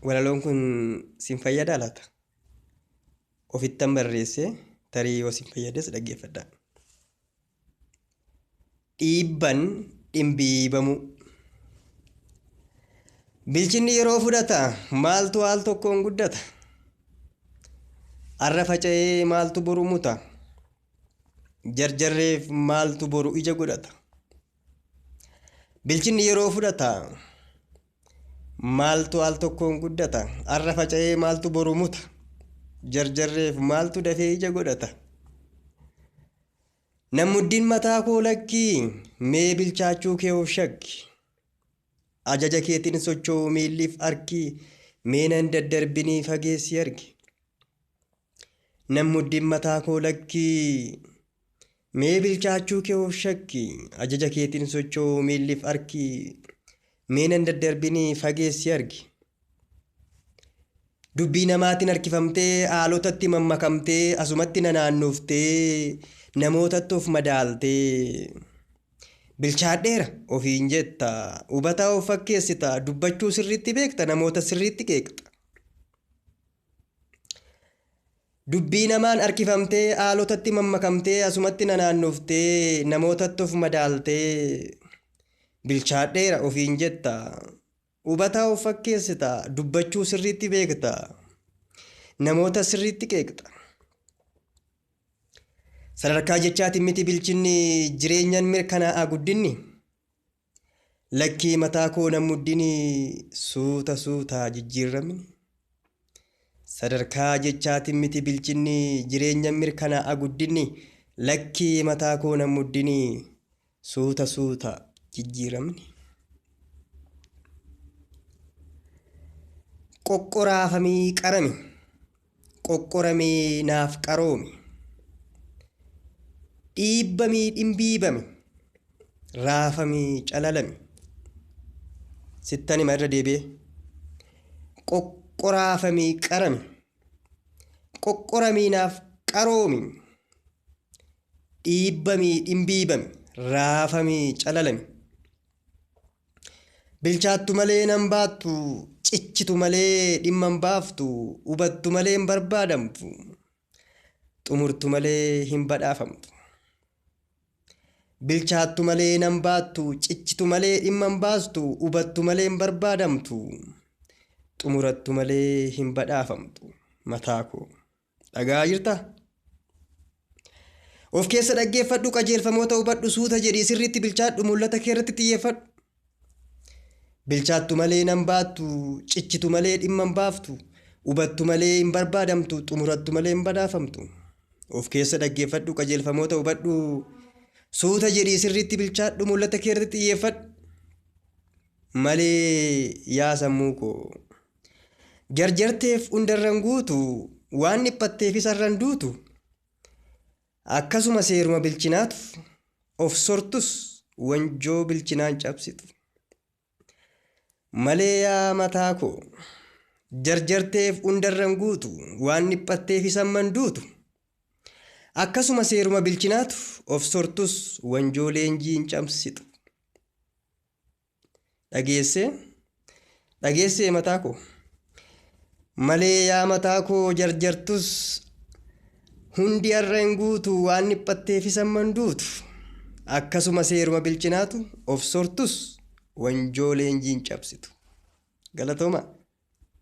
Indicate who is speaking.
Speaker 1: walaloon kun sin fayyada laata? Ofittan barreesse tarii yoo sin fayyades dhaggeeffadha. Dhiibban dhimbiibamu. Bilchinni yeroo fudhata maaltu haal tokkoon guddata? Arra faca'ee maaltu boru muta? Jarjarreef maaltu boru ija godhata? Bilchinni yeroo fudhata maaltu haal tokkoon guddata? Arra faca'ee maaltu boru muta? Jarjarreef maaltu dafee ija godhata? Namuddiin mataa koo lakkii mee bilchaachuu kee of shakki. Ajaja keetiin socho'uu miilliif harki mee nan daddarbinii fageessi argi. Namuddiin mataa koo lakkii mee bilchaachuu kee of shakki. Ajaja keetiin socho'uu miilliif harki mee nan daddarbinii fageessi argi. Dubbii namaatiin harkifamtee haalotatti mammakamtee asumatti nanaannoftee namootatti of madaaltee bilchaadheera ofiin jetta hubataa of fakkeessita dubbachuu sirriitti beekta namoota sirriitti qeeqxa. Dubbii namaan harkifamtee haalotatti mammakamtee asumatti nanaannoftee namootatti of madaaltee bilchaadheera ofiin jetta hubataa of fakkeessita dubbachuu sirriitti beekta namoota sirriitti qeeqxa. Sadarkaa jechaatiin miti bilchinni jireenyaan mirkanaa'a guddinni. Lakkii mataa koo namuddini suuta suutaa jijjiiramni. Sadarkaa jechaatiin miti bilchinni jireenyaan mirkanaa'a guddinni. Lakkii mataa koo namuddini suuta suutaa jijjiiramni. Qoqqoraafamii qarami. Qoqqoramii naaf qaroomi. Dhiibbamii dhimbiibami. Raafamii calalami. Sittani irra deebi'e. Qoqqoraafamii qarami. Qoqqoramii naaf qaroomi. Dhiibbamii dhimbiibami. Raafamii calalami. Bilchaattu malee nan baattu. Ciccitu malee dhimma hin baaftu. Hubattu malee hin barbaadamtu. Xumurtu malee hin badhaafamtu. Bilchaattu malee nan baattu, ciccitu malee dhimma hin baastu, hubattu malee hin barbaadamtu, xumurattu malee hin badhaafamtu. Mataa koo dhagaa jirta? Of keessa dhaggeeffadhu qajeelfamoota hubadhu suuta jedhii sirriitti bilchaadhu mul'ata kee irratti xiyyeeffadhu. Bilchaattu malee nan baattu, ciccitu malee dhimma hin baaftu, hubattu malee hin barbaadamtu, xumurattu malee hin badhaafamtu. Of keessa dhaggeeffadhu qajeelfamoota hubadhu suuta jedhii sirriitti bilchaadhu mul'ata kee irratti xiyyeeffadhu. Malee yaa sammuu koo jarjarteef hundarran guutu waan dhiphatteef isarran duutu. Akkasuma seeruma bilchinaatu of sortus wanjoo bilchinaan cabsitu. Malee yaa mataa koo jarjarteef hundarran guutu waan dhiphatteef isamman duutu. Akkasuma seeruma bilchinaatu of sortus wanjoo leenjii hin cabsitu. Dhageessee mataa koo. Malee yaa mataa koo jarjartus hundi har'a hin guutu waan dhiphatteef isamman duutu. Akkasuma seeruma bilchinaatu of sortus wanjoo leenjii hin cabsitu. Galatooma.